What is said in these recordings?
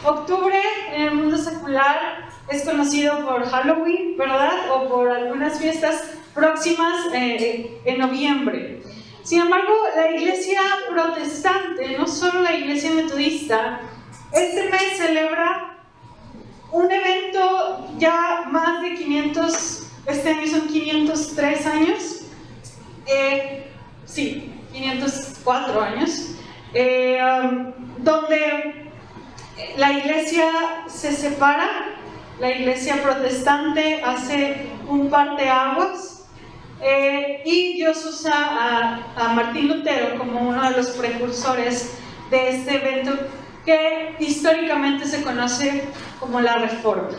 Octubre en el mundo secular es conocido por Halloween, ¿verdad? O por algunas fiestas próximas en noviembre. Sin embargo, la iglesia protestante, no solo la iglesia metodista, este mes celebra un evento ya más de 500, este año son 503 años, 504 años, donde la iglesia se separa, la iglesia protestante hace un parteaguas, y Dios usa a Martín Lutero como uno de los precursores de este evento que históricamente se conoce como la Reforma.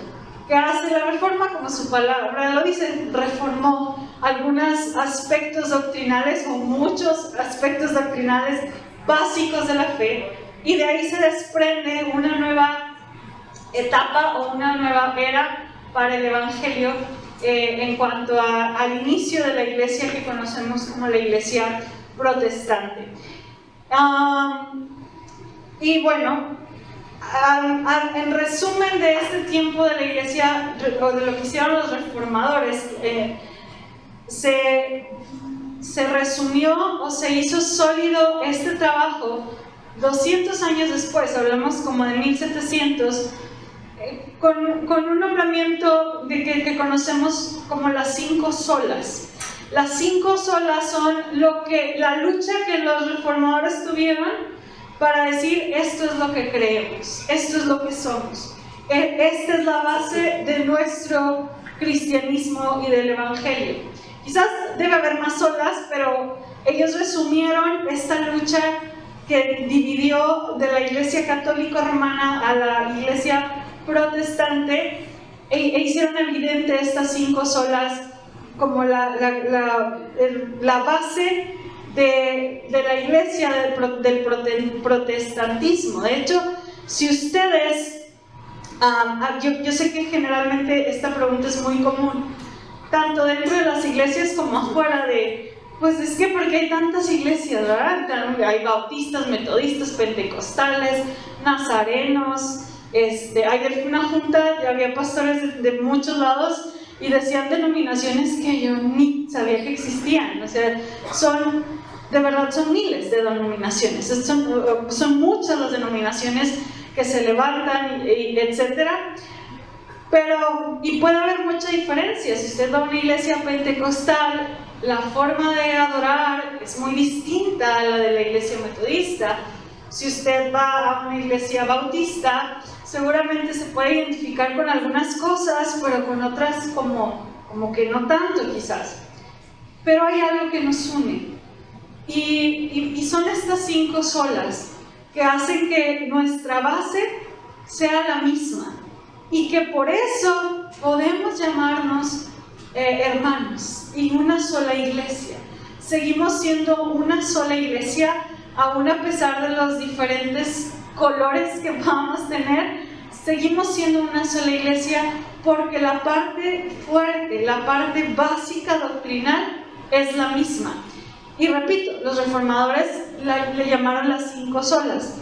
¿Qué hace la Reforma? Como su palabra lo dice, reformó algunos aspectos doctrinales o muchos aspectos doctrinales básicos de la fe, y de ahí se desprende una nueva etapa o una nueva era para el Evangelio en cuanto al inicio de la iglesia que conocemos como la iglesia protestante. Y bueno, en resumen de este tiempo de la iglesia, o de lo que hicieron los reformadores, se resumió o se hizo sólido este trabajo 200 años después, hablamos como de 1700, con un nombramiento que conocemos como las 5 solas. Las 5 solas son la lucha que los reformadores tuvieron para decir: esto es lo que creemos, esto es lo que somos, esta es la base de nuestro cristianismo y del evangelio. Quizás debe haber más solas, pero ellos resumieron esta lucha que dividió de la iglesia católica romana a la iglesia protestante, e hicieron evidente estas 5 solas como la base de la iglesia del protestantismo. De hecho, si ustedes, yo sé que generalmente esta pregunta es muy común, tanto dentro de las iglesias como afuera pues es que ¿por qué hay tantas iglesias, verdad? Hay bautistas, metodistas, pentecostales, nazarenos, hay una junta, había pastores de muchos lados y decían denominaciones que yo ni sabía que existían. O sea, de verdad son miles de denominaciones, son muchas las denominaciones que se levantan, etcétera. Y puede haber mucha diferencia. Si usted va a una iglesia pentecostal, la forma de adorar es muy distinta a la de la iglesia metodista. Si usted va a una iglesia bautista, seguramente se puede identificar con algunas cosas, pero con otras como que no tanto quizás. Pero hay algo que nos une, y son estas 5 solas que hacen que nuestra base sea la misma, y que por eso podemos llamarnos hermanos y una sola iglesia. Seguimos siendo una sola iglesia, aún a pesar de los diferentes colores que podamos tener. Seguimos siendo una sola iglesia porque la parte fuerte, la parte básica doctrinal es la misma. Y repito, los reformadores le llamaron las 5 solas.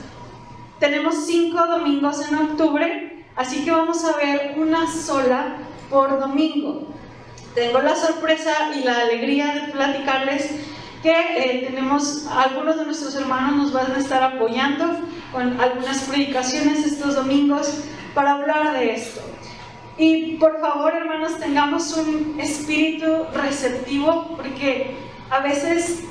Tenemos 5 domingos en octubre, así que vamos a ver una sola por domingo. Tengo la sorpresa y la alegría de platicarles que tenemos, algunos de nuestros hermanos nos van a estar apoyando con algunas predicaciones estos domingos para hablar de esto. Y por favor, hermanos, tengamos un espíritu receptivo, porque a veces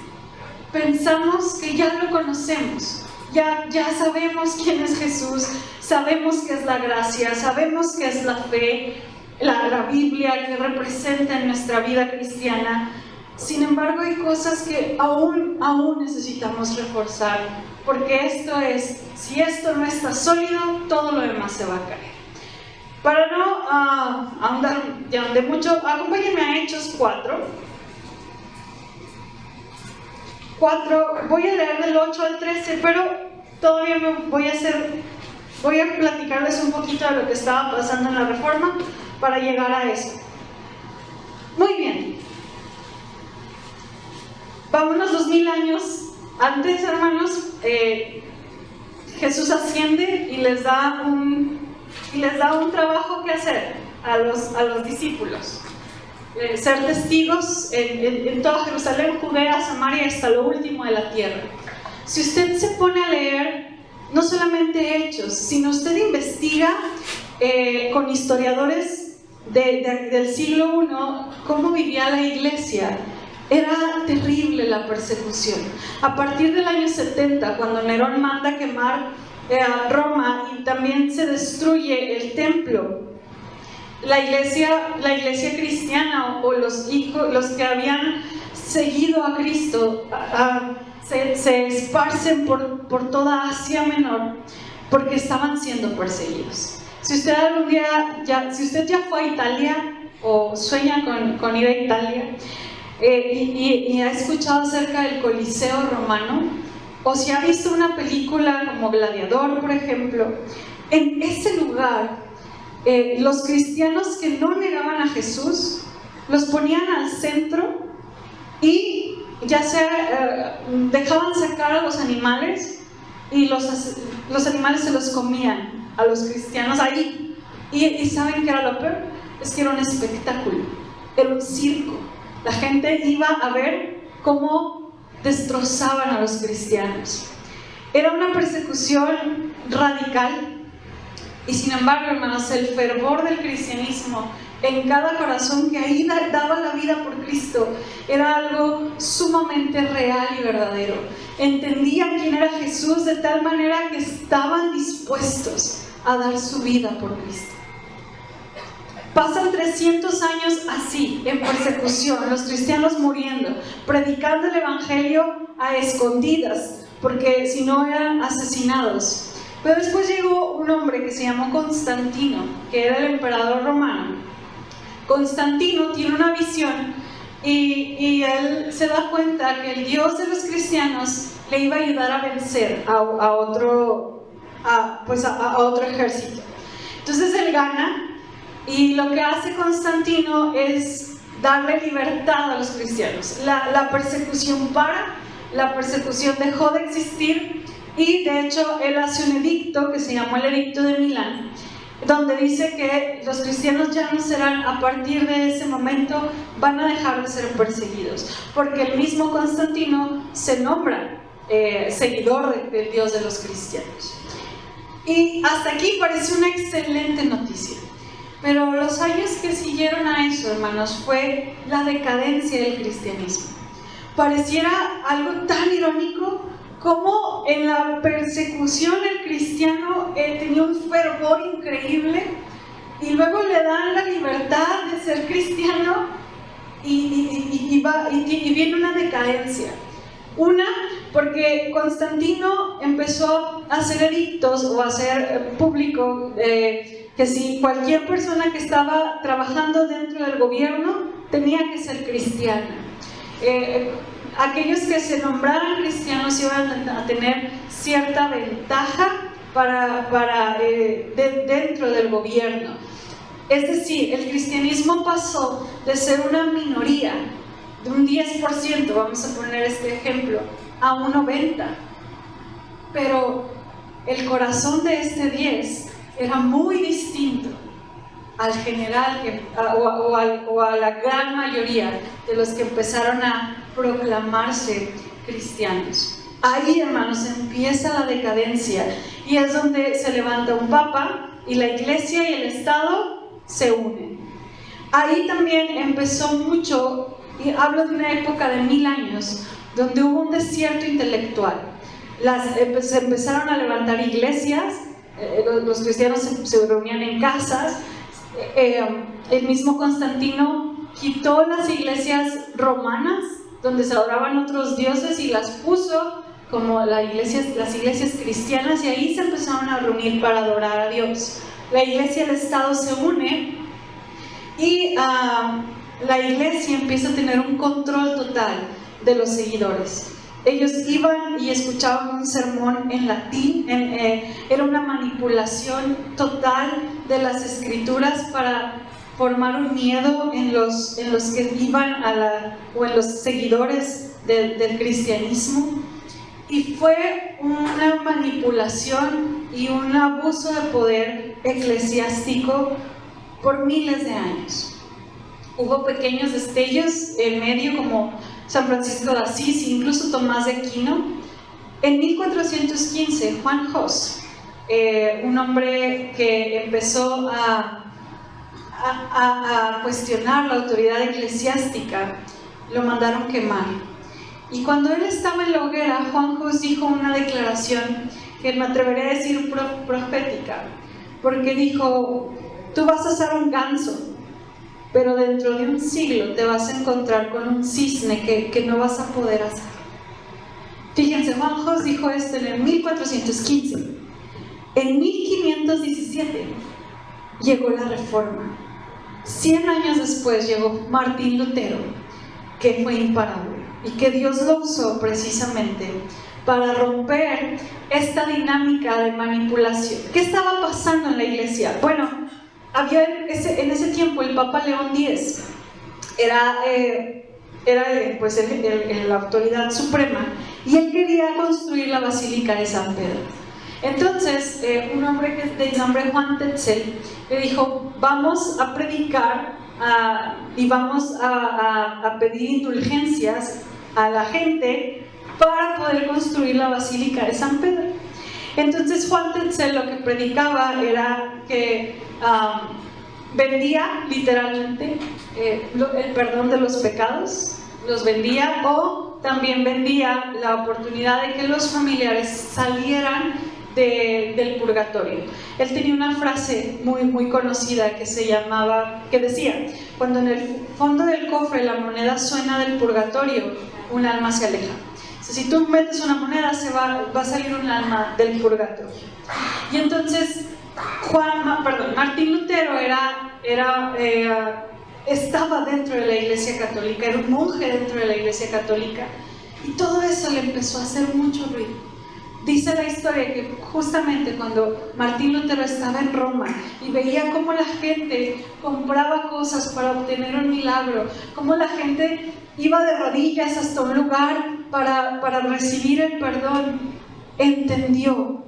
pensamos que ya lo conocemos, ya sabemos quién es Jesús, sabemos qué es la gracia, sabemos qué es la fe, la Biblia que representa en nuestra vida cristiana. Sin embargo, hay cosas que aún necesitamos reforzar, porque si esto no está sólido, todo lo demás se va a caer. Para no ahondar de mucho, acompáñenme a Hechos 4. Voy a leer del 8 al 13, pero todavía voy a platicarles un poquito de lo que estaba pasando en la Reforma para llegar a eso. Muy bien. Vámonos 2000 años antes, hermanos. Jesús asciende y les da un y les da un trabajo que hacer a los discípulos. Ser testigos en toda Jerusalén, Judea, Samaria, hasta lo último de la tierra. Si usted se pone a leer, no solamente Hechos, sino usted investiga con historiadores del siglo I cómo vivía la iglesia, era terrible la persecución. A partir del año 70, cuando Nerón manda quemar Roma y también se destruye el templo, la iglesia cristiana o los que habían seguido a Cristo se esparcen por toda Asia Menor porque estaban siendo perseguidos. Si usted algún día si usted ya fue a Italia o sueña con ir a Italia y ha escuchado acerca del Coliseo romano, o si ha visto una película como Gladiador, por ejemplo, en ese lugar los cristianos que no negaban a Jesús los ponían al centro y ya sea dejaban sacar a los animales y los animales se los comían a los cristianos ahí. Y ¿saben qué era lo peor? Es que era un espectáculo, era un circo. La gente iba a ver cómo destrozaban a los cristianos. Era una persecución radical. Y sin embargo, hermanos, el fervor del cristianismo en cada corazón que ahí daba la vida por Cristo era algo sumamente real y verdadero. Entendían quién era Jesús de tal manera que estaban dispuestos a dar su vida por Cristo. Pasan 300 años así, en persecución, los cristianos muriendo, predicando el evangelio a escondidas, porque si no eran asesinados. Pero después llegó un hombre que se llamó Constantino, que era el emperador romano. Constantino tiene una visión y él se da cuenta que el Dios de los cristianos le iba a ayudar a vencer a otro ejército. Entonces él gana y lo que hace Constantino es darle libertad a los cristianos. La persecución la persecución dejó de existir. Y de hecho él hace un edicto que se llamó el Edicto de Milán, donde dice que los cristianos ya no serán, a partir de ese momento, van a dejar de ser perseguidos, porque el mismo Constantino se nombra seguidor del Dios de los cristianos. Y hasta aquí parece una excelente noticia, pero los años que siguieron a eso, hermanos, fue la decadencia del cristianismo. Pareciera algo tan irónico como en la persecución el cristiano tenía un fervor increíble y luego le dan la libertad de ser cristiano y viene una decadencia. Una, porque Constantino empezó a hacer edictos o a hacer público que si cualquier persona que estaba trabajando dentro del gobierno tenía que ser cristiana. Aquellos que se nombraran cristianos iban a tener cierta ventaja dentro del gobierno. Es decir, el cristianismo pasó de ser una minoría, de un 10%, vamos a poner este ejemplo, a un 90%. Pero el corazón de este 10 era muy distinto al general o a la gran mayoría de los que empezaron a proclamarse cristianos. Ahí, hermanos, empieza la decadencia y es donde se levanta un papa y la iglesia y el Estado se unen. Ahí también empezó mucho, y hablo de una época de 1000 años, donde hubo un desierto intelectual. Se empezaron a levantar iglesias, los cristianos se reunían en casas. El mismo Constantino quitó las iglesias romanas donde se adoraban otros dioses y las puso como las iglesias cristianas, y ahí se empezaron a reunir para adorar a Dios. La iglesia y el Estado se unen y la iglesia empieza a tener un control total de los seguidores. Ellos iban y escuchaban un sermón en latín, era una manipulación total de las escrituras para formar un miedo en los que iban o en los seguidores del cristianismo. Y fue una manipulación y un abuso de poder eclesiástico por miles de años. Hubo pequeños destellos en medio, como San Francisco de Asís, incluso Tomás de Aquino. En 1415, Juan Hus, un hombre que empezó a cuestionar la autoridad eclesiástica, lo mandaron quemar. Y cuando él estaba en la hoguera, Juan Hus dijo una declaración que me atreveré a decir profética, porque dijo: tú vas a ser un ganso, pero dentro de un siglo te vas a encontrar con un cisne que no vas a poder hacer. Fíjense, Juan Hus dijo esto en el 1415. En 1517 llegó la Reforma. 100 años después llegó Martín Lutero, que fue imparable y que Dios lo usó precisamente para romper esta dinámica de manipulación. ¿Qué estaba pasando en la iglesia? Bueno, había en ese tiempo el Papa León X era pues la autoridad suprema, y él quería construir la Basílica de San Pedro. Entonces, un hombre de nombre Juan Tetzel le dijo: vamos a predicar y vamos a pedir indulgencias a la gente para poder construir la Basílica de San Pedro. Entonces Juan Tetzel lo que predicaba era que vendía literalmente el perdón de los pecados, los vendía, o también vendía la oportunidad de que los familiares salieran del purgatorio. Él tenía una frase muy conocida que decía: cuando en el fondo del cofre la moneda suena del purgatorio, un alma se aleja. O sea, si tú metes una moneda, va a salir un alma del purgatorio. Y entonces Martín Lutero estaba dentro de la Iglesia Católica, era un monje dentro de la Iglesia Católica, y todo eso le empezó a hacer mucho ruido. Dice la historia que justamente cuando Martín Lutero estaba en Roma y veía cómo la gente compraba cosas para obtener un milagro, cómo la gente iba de rodillas hasta un lugar para recibir el perdón, entendió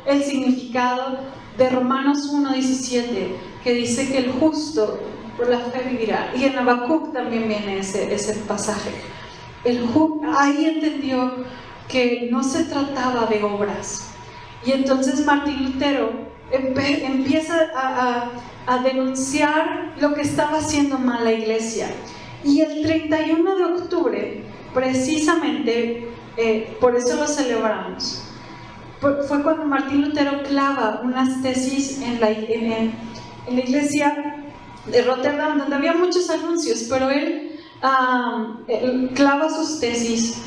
el significado de Romanos 1:17, que dice que el justo por la fe vivirá. Y en Habacuc también viene ese pasaje. Ahí entendió que no se trataba de obras. Y entonces Martín Lutero empieza a denunciar lo que estaba haciendo mal la iglesia. Y el 31 de octubre, precisamente, por eso lo celebramos, fue cuando Martín Lutero clava unas tesis en la iglesia de Rotterdam, donde había muchos anuncios, pero él clava sus tesis.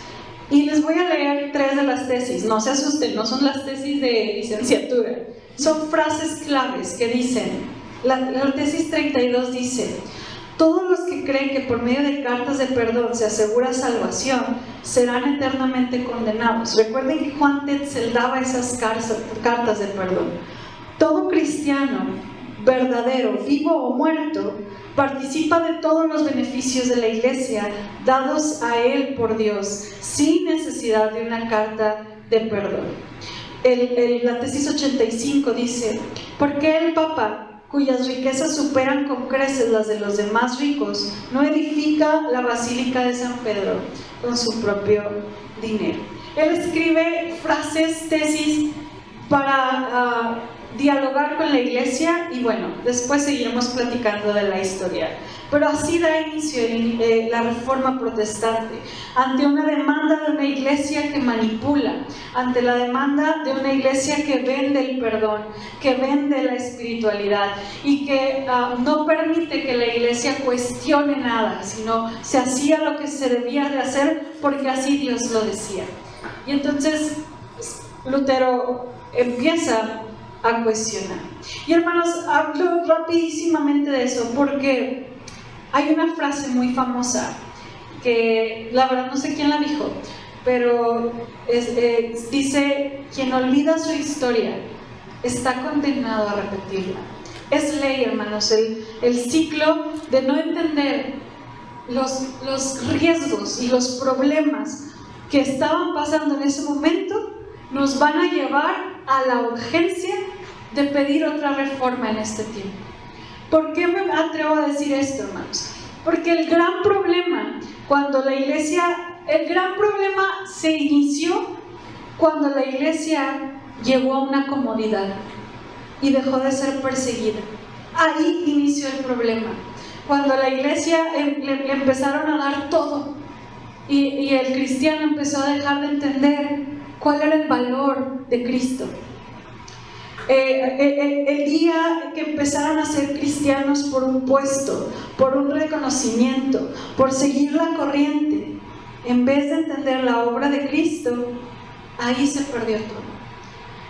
Y les voy a leer 3 de las tesis. No se asusten, no son las tesis de licenciatura, son frases claves que dicen. La tesis 32 dice: todos los que creen que por medio de cartas de perdón se asegura salvación serán eternamente condenados. Recuerden que Juan Tetzel daba esas cartas de perdón. Todo cristiano verdadero, vivo o muerto, participa de todos los beneficios de la iglesia dados a él por Dios, sin necesidad de una carta de perdón. La tesis 85 dice: ¿por qué el Papa, cuyas riquezas superan con creces las de los demás ricos, no edifica la Basílica de San Pedro con su propio dinero? Él escribe frases, tesis para dialogar con la iglesia, y bueno, después seguiremos platicando de la historia. Pero así da inicio la Reforma Protestante, ante una demanda de una iglesia que manipula, ante la demanda de una iglesia que vende el perdón, que vende la espiritualidad y que no permite que la iglesia cuestione nada, sino se hacía lo que se debía de hacer porque así Dios lo decía. Y entonces Lutero empieza a cuestionar. Y hermanos, hablo rapidísimamente de eso porque hay una frase muy famosa que la verdad no sé quién la dijo, pero dice: quien olvida su historia está condenado a repetirla. Es ley, hermanos, el ciclo de no entender los riesgos y los problemas que estaban pasando en ese momento nos van a llevar a la urgencia de pedir otra reforma en este tiempo. ¿Por qué me atrevo a decir esto, hermanos? Porque el gran problema se inició cuando la iglesia llegó a una comodidad y dejó de ser perseguida. Ahí inició el problema. Cuando la iglesia le empezaron a dar todo y el cristiano empezó a dejar de entender cuál era el valor de Cristo. El día que empezaron a ser cristianos por un puesto, por un reconocimiento, por seguir la corriente, en vez de entender la obra de Cristo, ahí se perdió todo.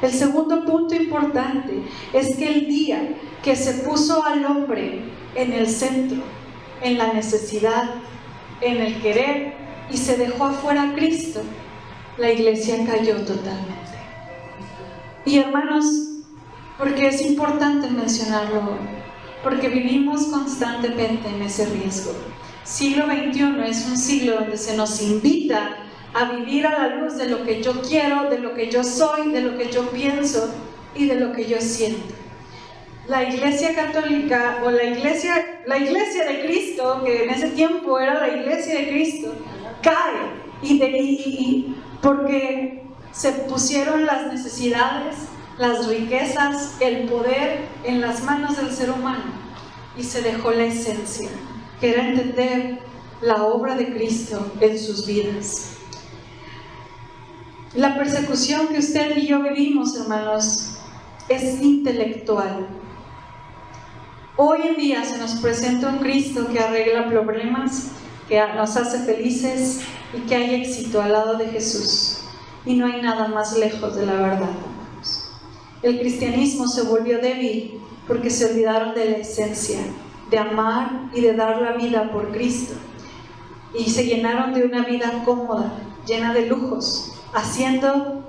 El segundo punto importante es que el día que se puso al hombre en el centro, en la necesidad, en el querer, y se dejó afuera a Cristo, la iglesia cayó totalmente. Y hermanos, porque es importante mencionarlo hoy, porque vivimos constantemente en ese riesgo. Siglo XXI es un siglo donde se nos invita a vivir a la luz de lo que yo quiero, de lo que yo soy, de lo que yo pienso y de lo que yo siento. La iglesia católica o la iglesia de Cristo, que en ese tiempo era la iglesia de Cristo, cae porque se pusieron las necesidades, las riquezas, el poder en las manos del ser humano y se dejó la esencia, que era entender la obra de Cristo en sus vidas. La persecución que usted y yo vivimos, hermanos, es intelectual. Hoy en día se nos presenta un Cristo que arregla problemas, que nos hace felices y que hay éxito al lado de Jesús. Y no hay nada más lejos de la verdad, hermanos. El cristianismo se volvió débil porque se olvidaron de la esencia, de amar y de dar la vida por Cristo. Y se llenaron de una vida cómoda, llena de lujos,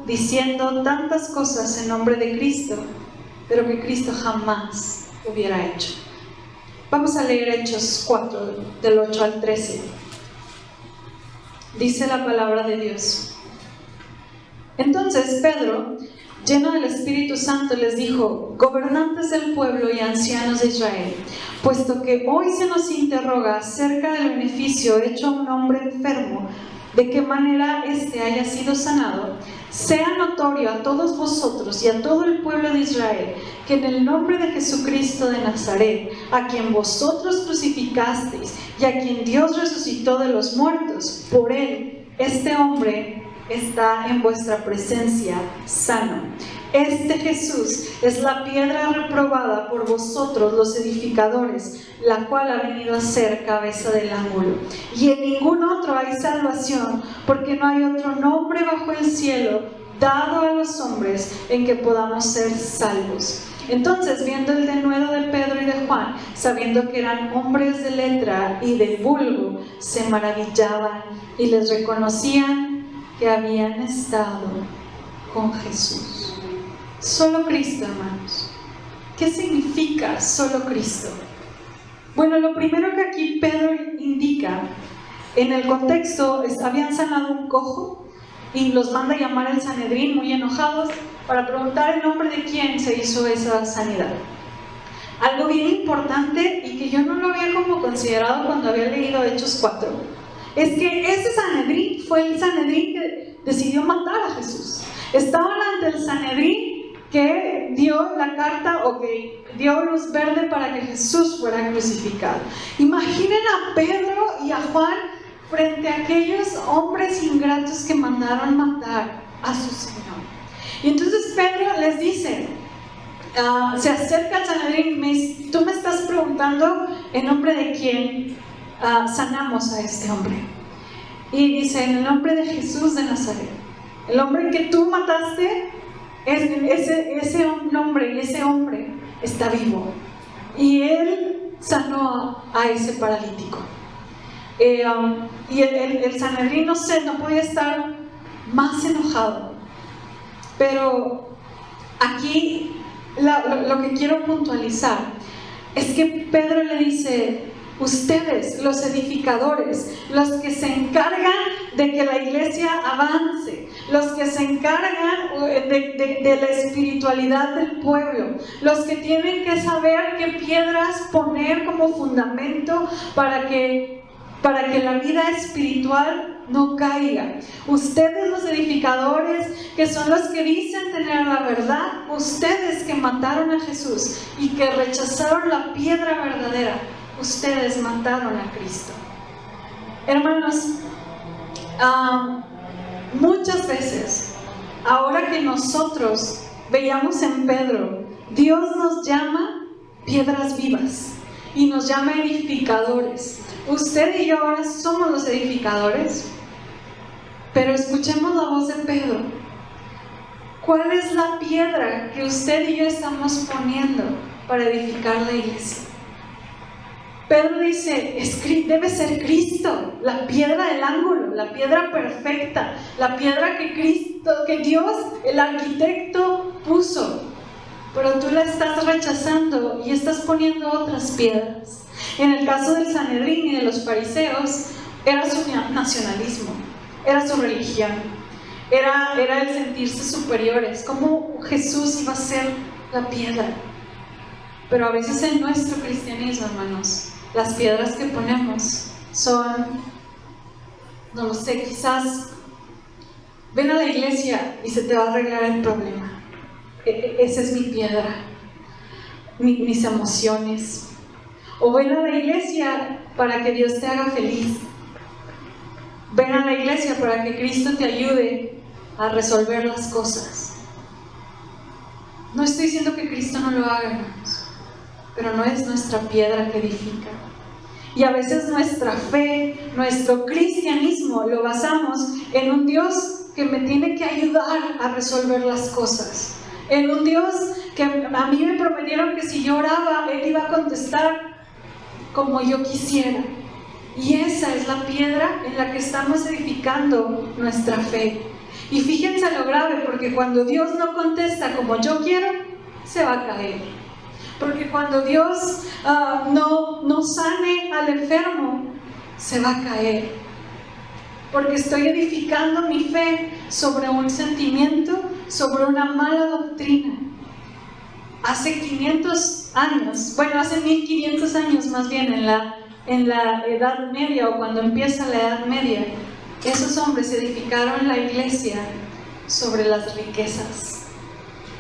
diciendo tantas cosas en nombre de Cristo, pero que Cristo jamás hubiera hecho. Vamos a leer Hechos 4, del 8 al 13. Dice la palabra de Dios. Entonces Pedro, lleno del Espíritu Santo, les dijo: gobernantes del pueblo y ancianos de Israel, puesto que hoy se nos interroga acerca del beneficio hecho a un hombre enfermo, de qué manera éste haya sido sanado, sea notorio a todos vosotros y a todo el pueblo de Israel que en el nombre de Jesucristo de Nazaret, a quien vosotros crucificasteis y a quien Dios resucitó de los muertos, por él, este hombre está en vuestra presencia sano. Este Jesús es la piedra reprobada por vosotros los edificadores, la cual ha venido a ser cabeza del ángulo. Y en ningún otro hay salvación, porque no hay otro nombre bajo el cielo dado a los hombres en que podamos ser salvos. Entonces, viendo el denuedo de Pedro y de Juan, sabiendo que eran hombres de letra y de vulgo, se maravillaban y les reconocían que habían estado con Jesús. Solo Cristo, hermanos. ¿Qué significa solo Cristo? Bueno, lo primero que aquí Pedro indica, en el contexto, habían sanado un cojo y los manda a llamar al Sanedrín muy enojados para preguntar en nombre de quién se hizo esa sanidad. Algo bien importante y que yo no lo había como considerado cuando había leído Hechos 4, es que ese Sanedrín fue el Sanedrín que decidió matar a Jesús. Estaban ante el Sanedrín que dio la carta o que dio luz verde para que Jesús fuera crucificado. Imaginen a Pedro y a Juan frente a aquellos hombres ingratos que mandaron matar a su Señor. Y entonces Pedro les dice, se acerca al Sanedrín y me dice: tú me estás preguntando en nombre de quién sanamos a este hombre. Y dice: en el nombre de Jesús de Nazaret, el hombre que tú mataste. Ese hombre está vivo y él sanó a ese paralítico. Y el Sanedrín no podía estar más enojado. Pero aquí lo que quiero puntualizar es que Pedro le dice: ustedes, los edificadores, los que se encargan de que la iglesia avance, los que se encargan de la espiritualidad del pueblo, los que tienen que saber qué piedras poner como fundamento para que la vida espiritual no caiga. Ustedes, los edificadores, que son los que dicen tener la verdad, ustedes que mataron a Jesús y que rechazaron la piedra verdadera, ustedes mataron a Cristo. Hermanos, muchas veces, ahora que nosotros veíamos en Pedro, Dios nos llama piedras vivas y nos llama edificadores. Usted y yo ahora somos los edificadores, pero escuchemos la voz de Pedro. ¿Cuál es la piedra que usted y yo estamos poniendo para edificar la iglesia? Pedro dice, debe ser Cristo, la piedra del ángulo, la piedra perfecta, la piedra que Dios, el arquitecto, puso. Pero tú la estás rechazando y estás poniendo otras piedras. En el caso del Sanedrín y de los fariseos, era su nacionalismo, era su religión, era el sentirse superiores. ¿Cómo Jesús iba a ser la piedra? Pero a veces en nuestro cristianismo, hermanos, las piedras que ponemos son, no lo sé, quizás ven a la iglesia y se te va a arreglar el problema. Esa es mi piedra, mis emociones. O ven a la iglesia para que Dios te haga feliz. Ven a la iglesia para que Cristo te ayude a resolver las cosas. No estoy diciendo que Cristo no lo haga, hermanos, pero no es nuestra piedra que edifica. Y a veces nuestra fe, nuestro cristianismo lo basamos en un Dios que me tiene que ayudar a resolver las cosas. En un Dios que a mí me prometieron que si yo oraba, Él iba a contestar como yo quisiera. Y esa es la piedra en la que estamos edificando nuestra fe. Y fíjense lo grave, porque cuando Dios no contesta como yo quiero, se va a caer. Porque cuando Dios no sane al enfermo, se va a caer. Porque estoy edificando mi fe sobre un sentimiento, sobre una mala doctrina. Hace 500 años, bueno, hace 1500 años más bien, en la Edad Media, o cuando empieza la Edad Media, esos hombres edificaron la iglesia sobre las riquezas,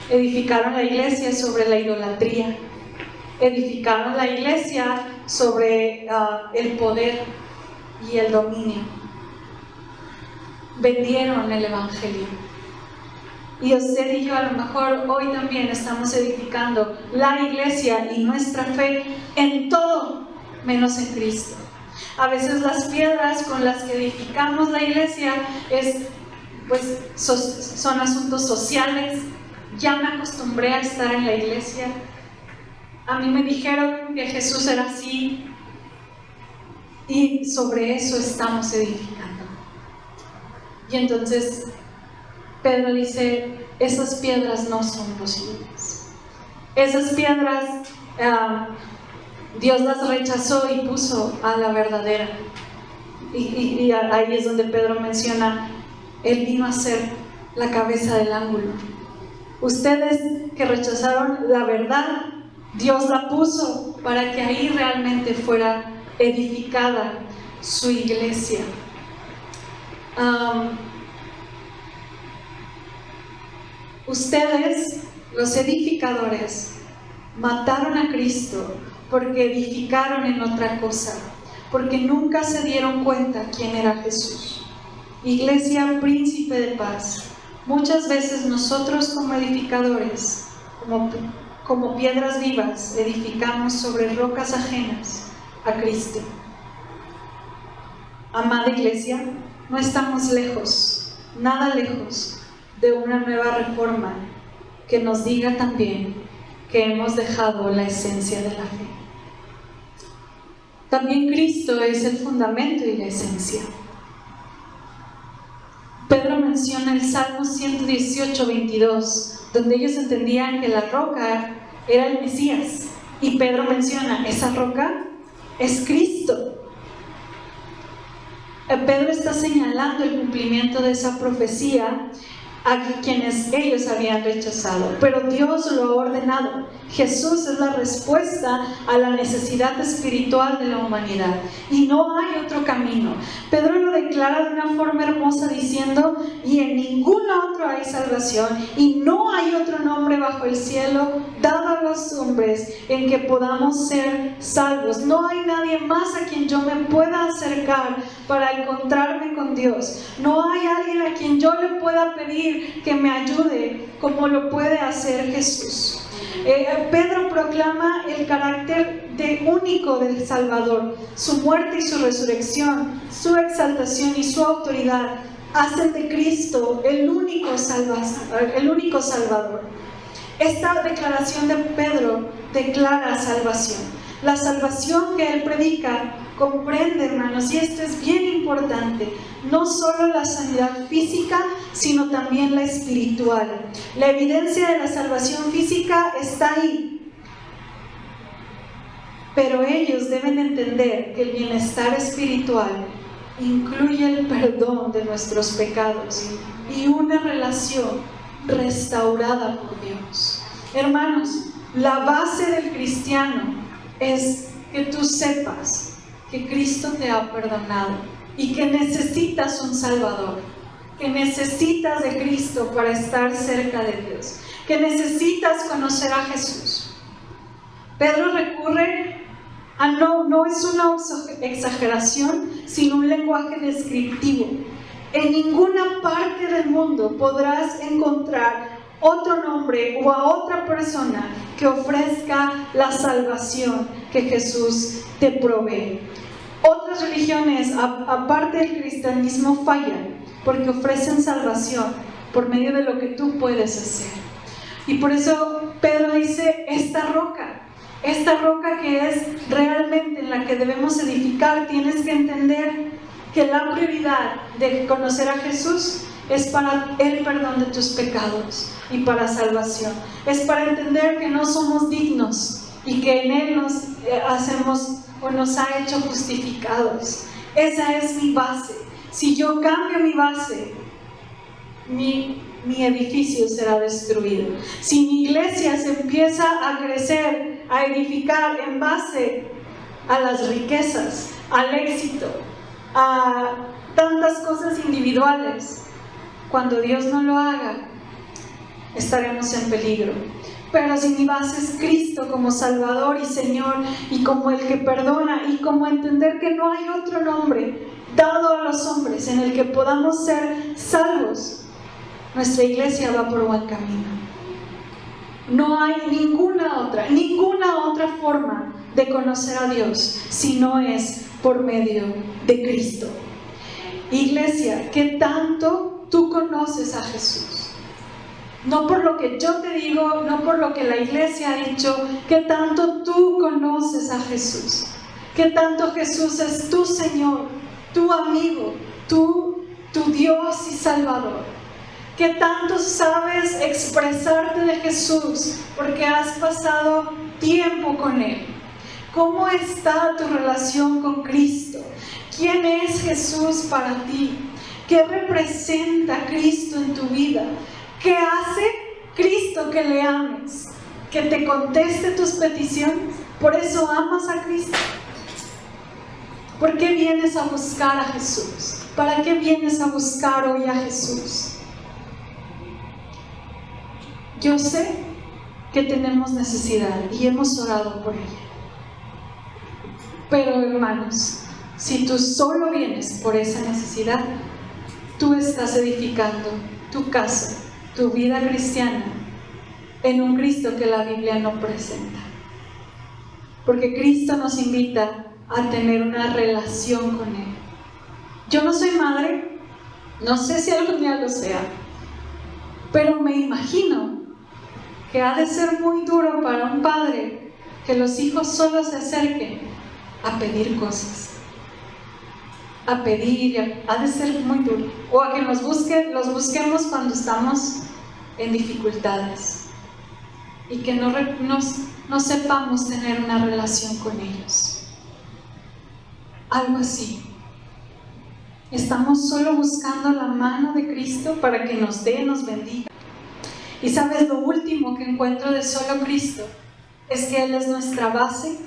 edificaron la iglesia sobre la idolatría, edificaron la iglesia sobre el poder y el dominio. Vendieron el evangelio. Y usted y yo a lo mejor hoy también estamos edificando la iglesia y nuestra fe en todo menos en Cristo. A veces las piedras con las que edificamos la iglesia son asuntos sociales. Ya me acostumbré a estar en la iglesia. A mí me dijeron que Jesús era así y sobre eso estamos edificando. Y entonces Pedro dice, esas piedras no son posibles. Esas piedras Dios las rechazó y puso a la verdadera. Y ahí es donde Pedro menciona, Él vino a ser la cabeza del ángulo. Ustedes que rechazaron la verdad, Dios la puso para que ahí realmente fuera edificada su iglesia. Ustedes, los edificadores, mataron a Cristo porque edificaron en otra cosa, porque nunca se dieron cuenta quién era Jesús. Iglesia, príncipe de paz, muchas veces nosotros como edificadores, como piedras vivas, edificamos sobre rocas ajenas a Cristo. Amada iglesia, no estamos lejos, nada lejos de una nueva reforma que nos diga también que hemos dejado la esencia de la fe. También Cristo es el fundamento y la esencia. Pedro menciona el Salmo 118, 22, donde ellos entendían que la roca era el Mesías, y Pedro menciona, esa roca es Cristo. Pedro está señalando el cumplimiento de esa profecía a quienes ellos habían rechazado, pero Dios lo ha ordenado. Jesús es la respuesta a la necesidad espiritual de la humanidad y no hay otro camino. Pedro lo declara de una forma hermosa diciendo: y en ningún otro hay salvación y no hay otro nombre bajo el cielo dado a los hombres en que podamos ser salvos. No hay nadie más a quien yo me pueda acercar para encontrarme con Dios. No hay alguien a quien yo le pueda pedir que me ayude como lo puede hacer Jesús. Pedro proclama el carácter único del Salvador. Su muerte y su resurrección, su exaltación y su autoridad hacen de Cristo el único Salvador. Esta declaración de Pedro declara salvación. La salvación que él predica comprende, hermanos, y esto es bien importante, no solo la sanidad física, sino también la espiritual. La evidencia de la salvación física está ahí, pero ellos deben entender que el bienestar espiritual incluye el perdón de nuestros pecados y una relación restaurada por Dios. Hermanos, la base del cristiano es que tú sepas que Cristo te ha perdonado y que necesitas un Salvador, que necesitas de Cristo para estar cerca de Dios, que necesitas conocer a Jesús. Pedro recurre a no es una exageración, sino un lenguaje descriptivo. En ninguna parte del mundo podrás encontrar otro nombre o a otra persona que ofrezca la salvación que Jesús te provee. Otras religiones, aparte del cristianismo, fallan porque ofrecen salvación por medio de lo que tú puedes hacer. Y por eso Pedro dice: esta roca que es realmente en la que debemos edificar, tienes que entender que la prioridad de conocer a Jesús es para el perdón de tus pecados y para salvación. Es para entender que no somos dignos y que en Él nos ha hecho justificados. Esa es mi base. Si yo cambio mi base, mi edificio será destruido. Si mi iglesia se empieza a crecer, a edificar en base a las riquezas, al éxito, a tantas cosas individuales, cuando Dios no lo haga, estaremos en peligro. Pero si mi base es Cristo como Salvador y Señor, y como el que perdona, y como entender que no hay otro nombre dado a los hombres en el que podamos ser salvos, nuestra iglesia va por buen camino. No hay ninguna otra forma de conocer a Dios si no es por medio de Cristo. Iglesia, ¿qué tanto tú conoces a Jesús? No por lo que yo te digo, no por lo que la iglesia ha dicho, ¿qué tanto tú conoces a Jesús? ¿Qué tanto Jesús es tu Señor, tu amigo, tu Dios y Salvador? ¿Qué tanto sabes expresarte de Jesús porque has pasado tiempo con Él? ¿Cómo está tu relación con Cristo? ¿Quién es Jesús para ti? ¿Qué representa Cristo en tu vida? ¿Qué hace Cristo que le ames? ¿Que te conteste tus peticiones? ¿Por eso amas a Cristo? ¿Por qué vienes a buscar a Jesús? ¿Para qué vienes a buscar hoy a Jesús? Yo sé que tenemos necesidad y hemos orado por ella. Pero hermanos, si tú solo vienes por esa necesidad, tú estás edificando tu casa, tu vida cristiana, en un Cristo que la Biblia no presenta. Porque Cristo nos invita a tener una relación con Él. Yo no soy madre, no sé si algún día lo sea, pero me imagino que ha de ser muy duro para un padre que los hijos solo se acerquen a pedir cosas. A pedir, ha de ser muy duro. O a que los busquemos cuando estamos en dificultades y que no sepamos tener una relación con ellos. Algo así. Estamos solo buscando la mano de Cristo para que nos dé, nos bendiga. Y sabes, lo último que encuentro de solo Cristo es que Él es nuestra base,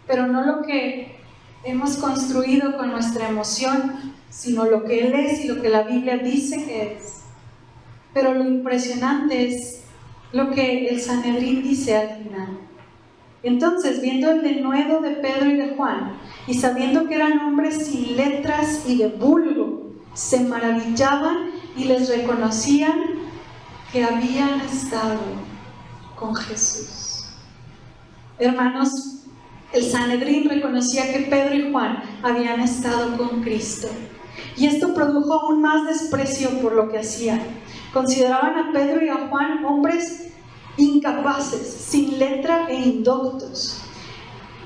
pero no lo que hemos construido con nuestra emoción, sino lo que Él es y lo que la Biblia dice que es. Pero lo impresionante es lo que el Sanedrín dice al final. Entonces, viendo el denuedo de Pedro y de Juan, y sabiendo que eran hombres sin letras y de vulgo, se maravillaban y les reconocían que habían estado con Jesús. Hermanos, el Sanedrín reconocía que Pedro y Juan habían estado con Cristo. Y esto produjo aún más desprecio por lo que hacían. Consideraban a Pedro y a Juan hombres incapaces, sin letra e indoctos.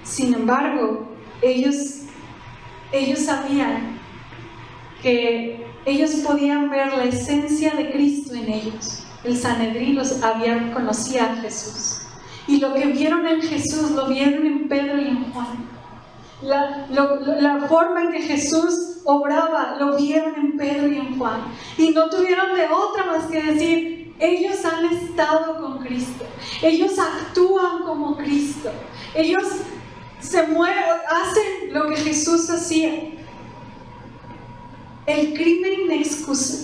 Sin embargo, ellos sabían que ellos podían ver la esencia de Cristo en ellos. El Sanedrín conocía a Jesús. Y lo que vieron en Jesús, lo vieron en Pedro y en Juan. La forma en que Jesús obraba, lo vieron en Pedro y en Juan. Y no tuvieron de otra más que decir, ellos han estado con Cristo. Ellos actúan como Cristo. Ellos se mueven, hacen lo que Jesús hacía. El crimen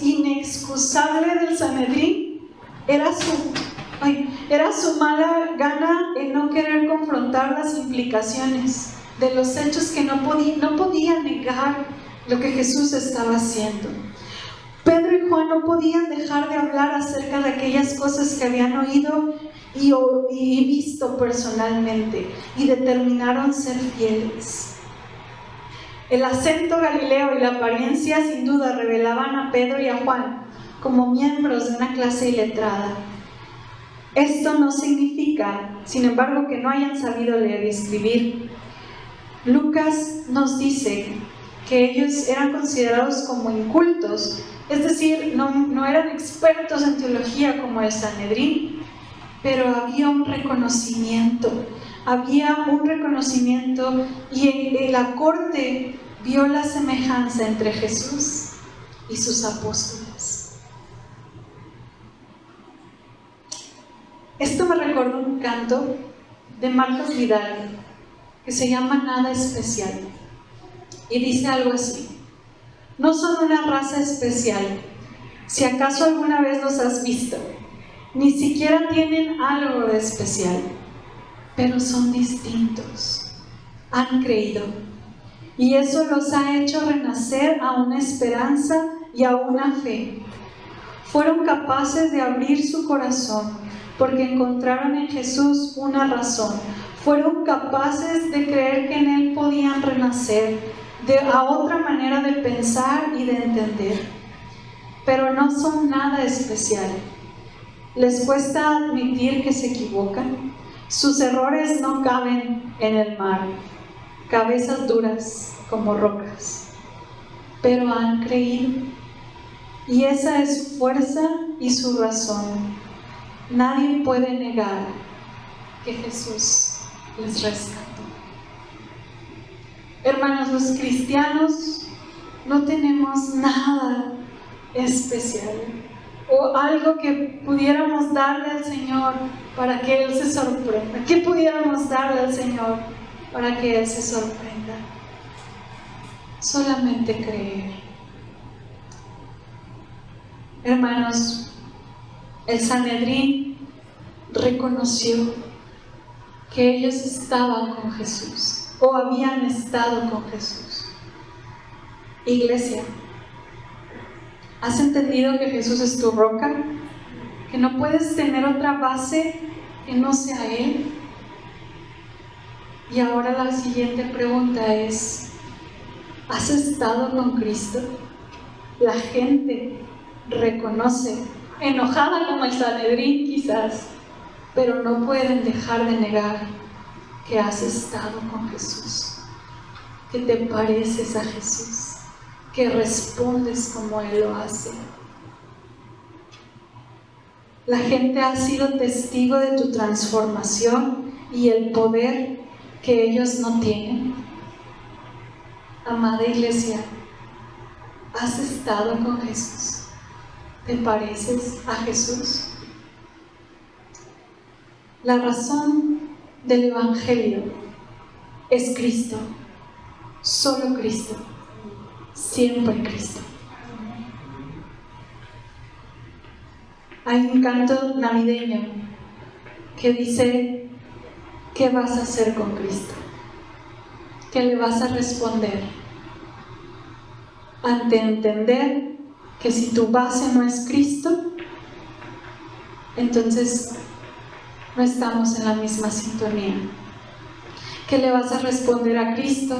inexcusable del Sanedrín era su mala gana en no querer confrontar las implicaciones de los hechos que no podían negar lo que Jesús estaba haciendo. Pedro y Juan no podían dejar de hablar acerca de aquellas cosas que habían oído y visto personalmente, y determinaron ser fieles. El acento galileo y la apariencia sin duda revelaban a Pedro y a Juan como miembros de una clase iletrada. Esto no significa, sin embargo, que no hayan sabido leer y escribir. Lucas nos dice que ellos eran considerados como incultos, es decir, no eran expertos en teología como el Sanedrín, pero había un reconocimiento y la corte vio la semejanza entre Jesús y sus apóstoles. Esto me recordó un canto de Marcos Vidal que se llama Nada Especial y dice algo así: no son una raza especial, si acaso alguna vez los has visto, ni siquiera tienen algo de especial, pero son distintos, han creído, y eso los ha hecho renacer a una esperanza y a una fe. Fueron capaces de abrir su corazón porque encontraron en Jesús una razón. Fueron capaces de creer que en Él podían renacer a otra manera de pensar y de entender. Pero no son nada especial. Les cuesta admitir que se equivocan. Sus errores no caben en el mar, cabezas duras como rocas. Pero han creído. Y esa es su fuerza y su razón. Nadie puede negar que Jesús les rescató. Hermanos, los cristianos no tenemos nada especial o algo que pudiéramos darle al Señor para que Él se sorprenda. ¿Qué pudiéramos darle al Señor para que Él se sorprenda? Solamente creer. Hermanos, el Sanedrín reconoció que ellos estaban con Jesús o habían estado con Jesús. Iglesia, ¿has entendido que Jesús es tu roca? ¿Que no puedes tener otra base que no sea Él? Y ahora la siguiente pregunta es: ¿has estado con Cristo? La gente reconoce, enojada como el Sanedrín quizás, pero no pueden dejar de negar que has estado con Jesús, que te pareces a Jesús, que respondes como Él lo hace. La gente ha sido testigo de tu transformación y el poder que ellos no tienen. Amada iglesia, ¿Has estado con Jesús? ¿Te pareces a Jesús? La razón del Evangelio es Cristo, solo Cristo, siempre Cristo. Hay un canto navideño que dice: ¿qué vas a hacer con Cristo? ¿Qué le vas a responder? Ante entender que si tu base no es Cristo, entonces no estamos en la misma sintonía. ¿Qué le vas a responder a Cristo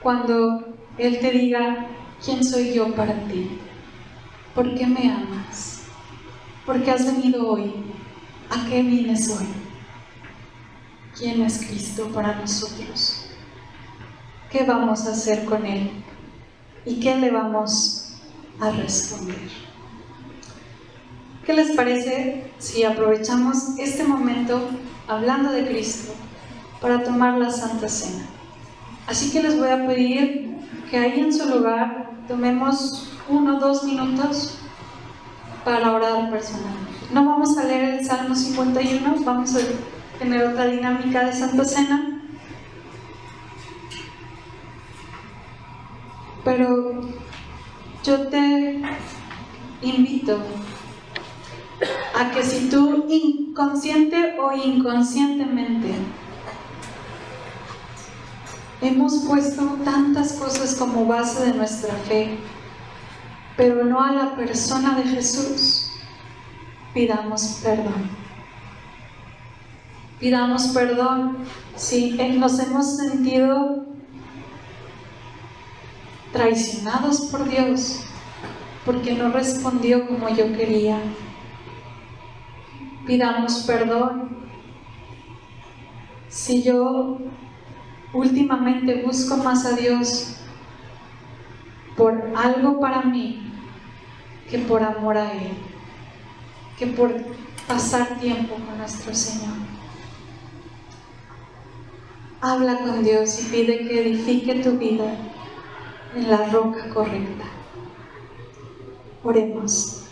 cuando Él te diga: ¿quién soy yo para ti? ¿Por qué me amas? ¿Por qué has venido hoy? ¿A qué vienes hoy? ¿Quién es Cristo para nosotros? ¿Qué vamos a hacer con Él? ¿Y qué le vamos a responder? ¿Qué les parece si aprovechamos este momento hablando de Cristo para tomar la Santa Cena? Así que les voy a pedir que ahí en su lugar tomemos 1 o 2 minutos para orar personalmente. No vamos a leer el Salmo 51, vamos a tener otra dinámica de Santa Cena, pero yo te invito a que si tú inconsciente o inconscientemente hemos puesto tantas cosas como base de nuestra fe, pero no a la persona de Jesús, pidamos perdón. Pidamos perdón si nos hemos sentido traicionados por Dios porque no respondió como yo quería. Pidamos perdón si yo últimamente busco más a Dios por algo para mí que por amor a Él, que por pasar tiempo con nuestro Señor. Habla con Dios y pide que edifique tu vida en la roca correcta. Oremos.